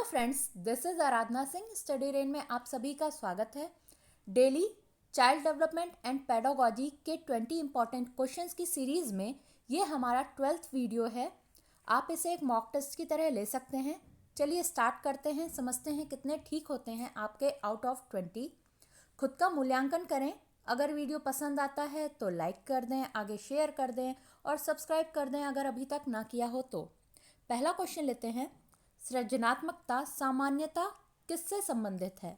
Friends, this is Aradhana Singh. Study rain में आप सभी का स्वागत है। Daily child development and pedagogy के 20 इंपॉर्टेंट क्वेश्चंस की सीरीज़ में ये हमारा 12th वीडियो है। आप इसे एक मॉक टेस्ट की तरह ले सकते हैं। चलिए स्टार्ट करते हैं, समझते हैं कितने ठीक होते हैं आपके आउट ऑफ 20। खुद का मूल्यांकन करें। अगर वीडियो पसंद आता है तो लाइक कर दें, आगे शेयर कर दें और सब्सक्राइब कर दें अगर अभी तक ना किया हो तो। पहला क्वेश्चन लेते हैं। सृजनात्मकता सामान्यता किससे संबंधित है?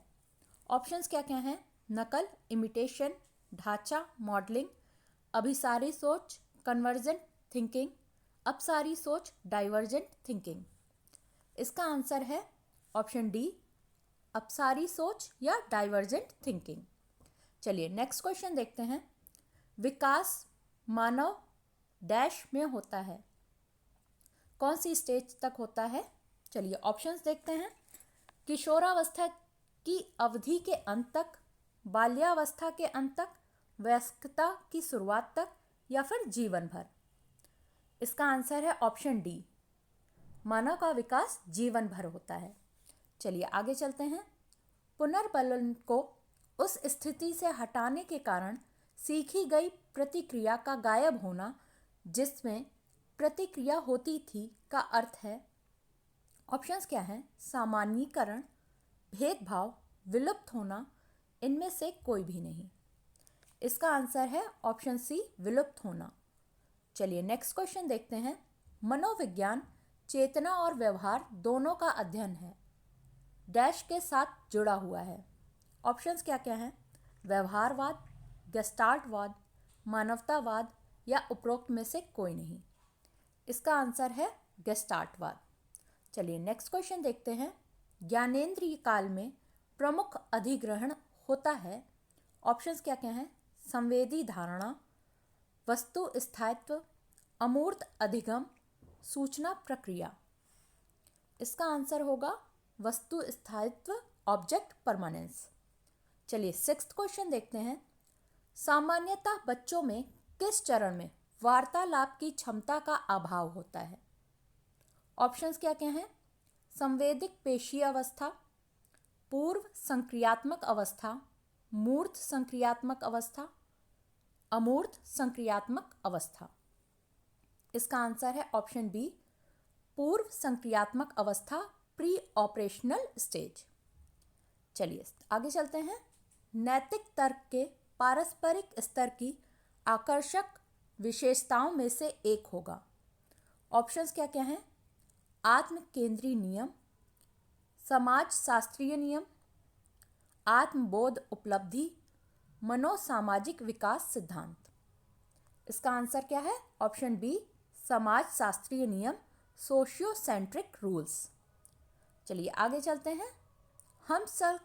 ऑप्शंस क्या क्या हैं? नकल, इमिटेशन, ढांचा, मॉडलिंग, अभिसारी सोच, कन्वर्जेंट थिंकिंग, अपसारी सोच, डाइवर्जेंट थिंकिंग। इसका आंसर है ऑप्शन डी, अपसारी सोच या डाइवर्जेंट थिंकिंग। चलिए नेक्स्ट क्वेश्चन देखते हैं। विकास मानव डैश में होता है, कौन सी स्टेज तक होता है? चलिए ऑप्शंस देखते हैं। किशोरावस्था की अवधि के अंत तक, बाल्यावस्था के अंत तक, वयस्कता की शुरुआत तक या फिर जीवन भर। इसका आंसर है ऑप्शन डी, मानव का विकास जीवन भर होता है। चलिए आगे चलते हैं। पुनर्बलन को उस स्थिति से हटाने के कारण सीखी गई प्रतिक्रिया का गायब होना जिसमें प्रतिक्रिया होती थी का अर्थ है। ऑप्शंस क्या हैं? सामान्यीकरण, भेदभाव, विलुप्त होना, इनमें से कोई भी नहीं। इसका आंसर है ऑप्शन सी, विलुप्त होना। चलिए नेक्स्ट क्वेश्चन देखते हैं। मनोविज्ञान चेतना और व्यवहार दोनों का अध्ययन है, डैश के साथ जुड़ा हुआ है। ऑप्शंस क्या क्या हैं? व्यवहारवाद, गेस्टाल्टवाद, मानवतावाद या उपरोक्त में से कोई नहीं। इसका आंसर है गेस्टाल्टवाद। चलिए नेक्स्ट क्वेश्चन देखते हैं। ज्ञानेंद्रिय काल में प्रमुख अधिग्रहण होता है। ऑप्शंस क्या क्या हैं? संवेदी धारणा, वस्तु स्थायित्व, अमूर्त अधिगम, सूचना प्रक्रिया। इसका आंसर होगा वस्तु स्थायित्व, ऑब्जेक्ट परमानेंस। चलिए सिक्स्थ क्वेश्चन देखते हैं। सामान्यतः बच्चों में किस चरण में वार्तालाप की क्षमता का अभाव होता है? ऑप्शंस क्या क्या हैं? संवेदिक पेशी अवस्था, पूर्व संक्रियात्मक अवस्था, मूर्त संक्रियात्मक अवस्था, अमूर्त संक्रियात्मक अवस्था। इसका आंसर है ऑप्शन बी, पूर्व संक्रियात्मक अवस्था, प्री ऑपरेशनल स्टेज। चलिए आगे चलते हैं। नैतिक तर्क के पारस्परिक स्तर की आकर्षक विशेषताओं में से एक होगा। ऑप्शंस क्या क्या हैं? आत्म केंद्रीय नियम, समाज शास्त्रीय नियम, आत्मबोध उपलब्धि, मनोसामाजिक विकास सिद्धांत। इसका आंसर क्या है? ऑप्शन बी, समाज शास्त्रीय नियम, सोशियो सेंट्रिक रूल्स। चलिए आगे चलते हैं। हम सब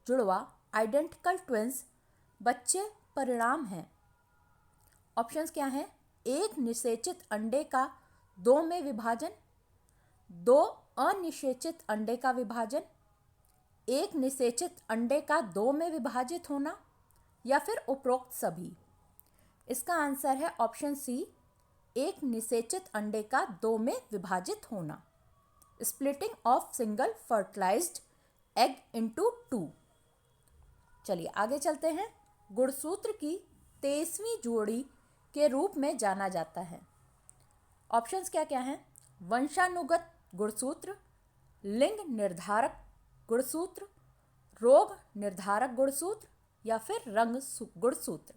जुड़वा आइडेंटिकल ट्विंस बच्चे परिणाम हैं। ऑप्शंस क्या हैं? एक निषेचित अंडे का दो में विभाजन, दो अनिषेचित अंडे का विभाजन, एक निषेचित अंडे का दो में विभाजित होना या फिर उपरोक्त सभी। इसका आंसर है ऑप्शन सी, एक निषेचित अंडे का दो में विभाजित होना, splitting of single fertilised egg into two. चलिए आगे चलते हैं। गुणसूत्र की 23वीं जोड़ी के रूप में जाना जाता है। ऑप्शंस क्या क्या हैं? वंशानुगत गुणसूत्र, लिंग निर्धारक गुणसूत्र, रोग निर्धारक गुणसूत्र या फिर रंग गुणसूत्र।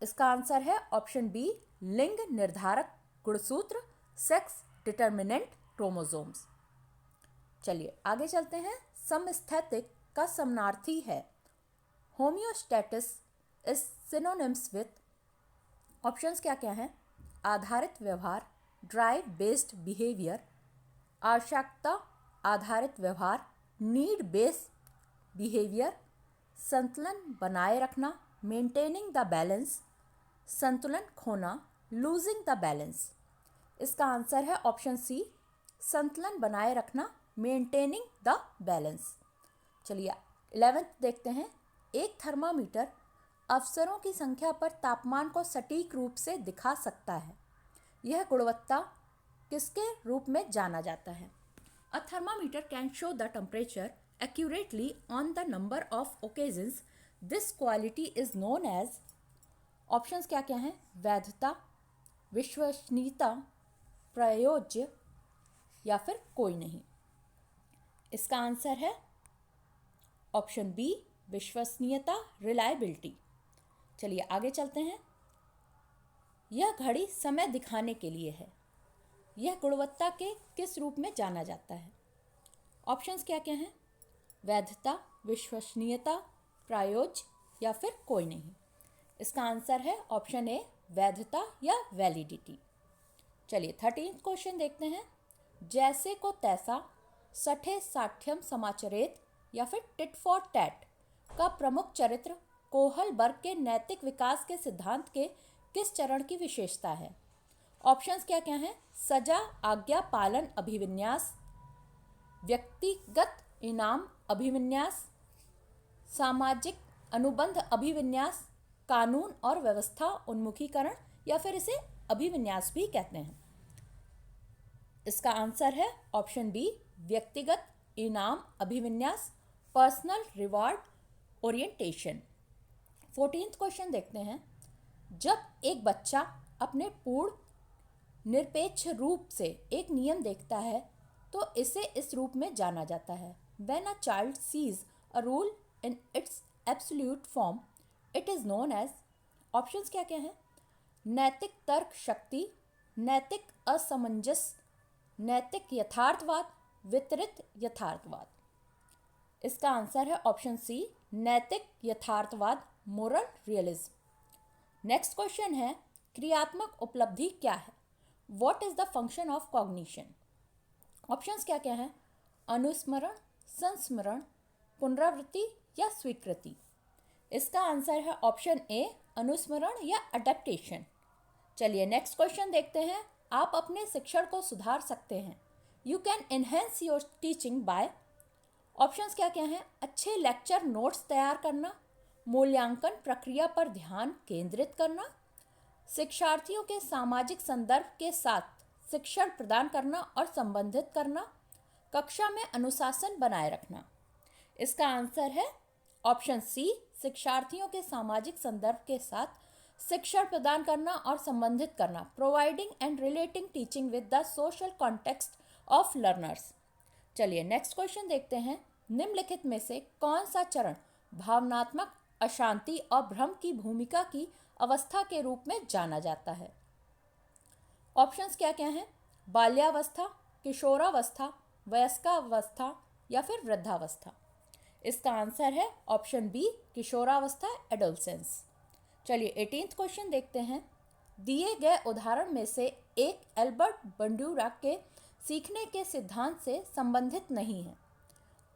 इसका आंसर है ऑप्शन बी, लिंग निर्धारक गुणसूत्र, सेक्स डिटर्मिनेंट क्रोमोसोम्स। चलिए आगे चलते हैं। समस्थैतिक का समानार्थी है होमियोस्टैटिस इज सिनोनिम्स विथ। ऑप्शंस क्या क्या हैं? आधारित व्यवहार, ड्राइव बेस्ड बिहेवियर, आवश्यकता आधारित व्यवहार, नीड बेस्ड बिहेवियर, संतुलन बनाए रखना, मेंटेनिंग द बैलेंस, संतुलन खोना, लूजिंग द बैलेंस। इसका आंसर है ऑप्शन सी, संतुलन बनाए रखना, मेंटेनिंग द बैलेंस। चलिए 11th देखते हैं। एक थर्मामीटर अवसरों की संख्या पर तापमान को सटीक रूप से दिखा सकता है। यह गुणवत्ता किसके रूप में जाना जाता है? A thermometer can show the temperature accurately on the number of occasions. This quality is known as, options क्या क्या हैं? वैधता, विश्वसनीयता, प्रयोज्य या फिर कोई नहीं। इसका आंसर है ऑप्शन बी, विश्वसनीयता, रिलायबिलिटी। चलिए आगे चलते हैं। यह घड़ी समय दिखाने के लिए है। यह गुणवत्ता के किस रूप में जाना जाता है? ऑप्शंस क्या क्या हैं? वैधता, विश्वसनीयता, प्रायोज्य या फिर कोई नहीं। इसका आंसर है ऑप्शन ए, वैधता या वैलिडिटी। चलिए 13th क्वेश्चन देखते हैं। जैसे को तैसा, सठे साठ्यम समाचरेत या फिर टिट फॉर टैट का प्रमुख चरित्र कोहलबर्ग के नैतिक विकास के सिद्धांत के किस चरण की विशेषता है? ऑप्शंस क्या क्या हैं? सजा आज्ञा पालन अभिविन्यास, व्यक्तिगत इनाम अभिविन्यास, सामाजिक अनुबंध अभिविन्यास, कानून और व्यवस्था उन्मुखीकरण या फिर इसे अभिविन्यास भी कहते हैं। इसका आंसर है ऑप्शन बी, व्यक्तिगत इनाम अभिविन्यास, personal reward orientation. 14th question देखते हैं। जब एक बच्चा अपने पूर्ण निरपेक्ष रूप से एक नियम देखता है तो इसे इस रूप में जाना जाता है। When a child sees a rule in its absolute form, it is known as, options क्या क्या हैं? नैतिक तर्क शक्ति, नैतिक असमंजस, नैतिक यथार्थवाद, वितरित यथार्थवाद। इसका आंसर है ऑप्शन सी, नैतिक यथार्थवाद, मोरल रियलिज्म। नेक्स्ट क्वेश्चन है, क्रियात्मक उपलब्धि क्या है? What is the function of cognition? Options क्या क्या हैं? अनुस्मरण, संस्मरण, पुनरावृत्ति या स्वीकृति। इसका आंसर है ऑप्शन ए, अनुस्मरण या अडेप्टेशन। चलिए नेक्स्ट क्वेश्चन देखते हैं। आप अपने शिक्षण को सुधार सकते हैं। You can enhance your teaching bye, options क्या क्या हैं? अच्छे लेक्चर नोट्स तैयार करना, मूल्यांकन प्रक्रिया पर ध्यान केंद्रित करना, शिक्षार्थियों के सामाजिक संदर्भ के साथ शिक्षण प्रदान करना और संबंधित करना, कक्षा में अनुशासन बनाए रखना। इसका आंसर है ऑप्शन सी, शिक्षार्थियों के सामाजिक संदर्भ के साथ शिक्षण प्रदान करना और संबंधित करना, providing and relating teaching with the social context of learners. चलिए नेक्स्ट क्वेश्चन देखते हैं। निम्नलिखित में से कौन सा चरण भावनात्मक अशांति और भ्रम की भूमिका की अवस्था के रूप में जाना जाता है? ऑप्शंस क्या क्या हैं? बाल्यावस्था, किशोरावस्था, वयस्कावस्था या फिर वृद्धावस्था। इसका आंसर है ऑप्शन बी, किशोरावस्था, एडोलसेंस। चलिए 18th क्वेश्चन देखते हैं। दिए गए उदाहरण में से एक एल्बर्ट बंडूरा के सीखने के सिद्धांत से संबंधित नहीं है।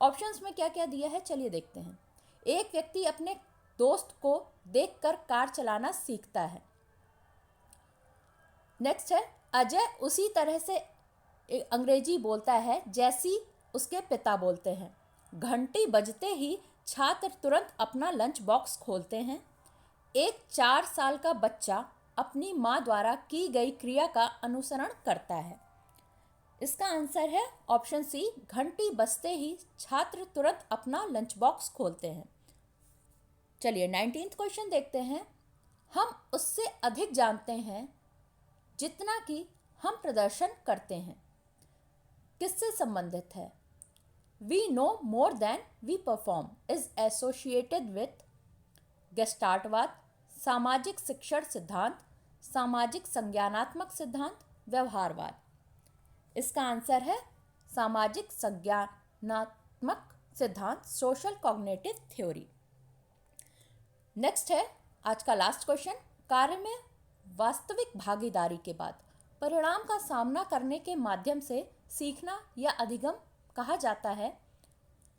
ऑप्शंस में क्या क्या दिया है चलिए देखते हैं। एक व्यक्ति अपने दोस्त को देखकर कार चलाना सीखता है। नेक्स्ट है, अजय उसी तरह से अंग्रेजी बोलता है जैसी उसके पिता बोलते हैं। घंटी बजते ही छात्र तुरंत अपना लंच बॉक्स खोलते हैं। एक 4 साल का बच्चा अपनी माँ द्वारा की गई क्रिया का अनुसरण करता है। इसका आंसर है ऑप्शन सी, घंटी बजते ही छात्र तुरंत अपना लंच बॉक्स खोलते हैं। चलिए 19th क्वेश्चन देखते हैं। हम उससे अधिक जानते हैं जितना कि हम प्रदर्शन करते हैं। किससे संबंधित है? We know more than we perform is associated with गेस्टार्टवाद, सामाजिक शिक्षण सिद्धांत, सामाजिक संज्ञानात्मक सिद्धांत, व्यवहारवाद। इसका आंसर है सामाजिक संज्ञानात्मक सिद्धांत, सोशल कॉग्निटिव थ्योरी। नेक्स्ट है आज का लास्ट क्वेश्चन। कार्य में वास्तविक भागीदारी के बाद परिणाम का सामना करने के माध्यम से सीखना या अधिगम कहा जाता है।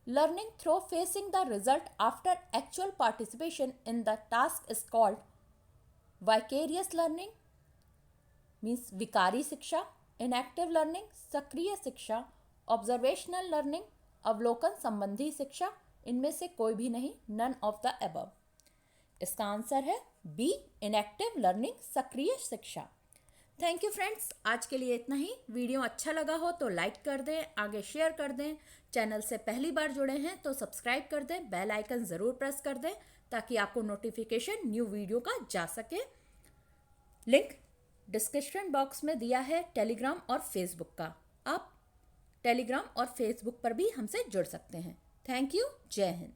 Learning through facing the result after actual participation in the task is called vicarious learning, means विकारी शिक्षा, इनएक्टिव लर्निंग सक्रिय शिक्षा, ऑब्जर्वेशनल लर्निंग अवलोकन संबंधी शिक्षा, इनमें से कोई भी नहीं, नन ऑफ द अबव। इसका आंसर है बी, इनएक्टिव लर्निंग सक्रिय शिक्षा। थैंक यू फ्रेंड्स, आज के लिए इतना ही। वीडियो अच्छा लगा हो तो लाइक कर दें, आगे शेयर कर दें। चैनल से पहली बार जुड़े हैं तो सब्सक्राइब कर दें, बेल आइकन ज़रूर प्रेस कर दें ताकि आपको नोटिफिकेशन न्यू वीडियो का जा सके। लिंक डिस्क्रिप्शन बॉक्स में दिया है टेलीग्राम और फेसबुक का। आप टेलीग्राम और फेसबुक पर भी हमसे जुड़ सकते हैं। Thank you. जय हिंद।